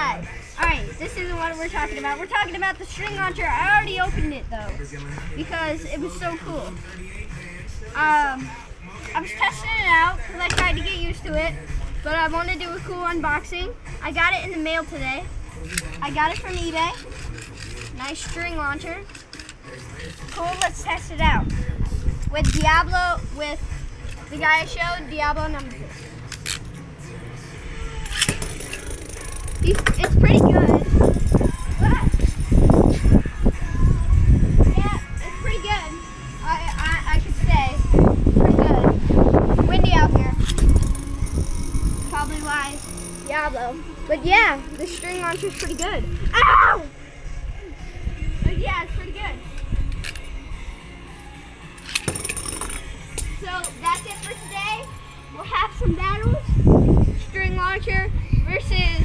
guys. Alright, this isn't what we're talking about. We're talking about the string launcher. I already opened it though, because it was so cool. I was testing it out because I tried to get used to it, but I want to do a cool unboxing. I got it in the mail today. I got it from eBay. Nice string launcher. Cool, let's test it out. With Diablo, with the guy I showed, Diablo number 2. It's pretty good. Yeah, it's pretty good. I could say. Pretty good. Windy out here. Probably why Diablo. But yeah, the string launcher is pretty good. Ow! But yeah, it's pretty good. So that's it for today. We'll have some battles. String launcher versus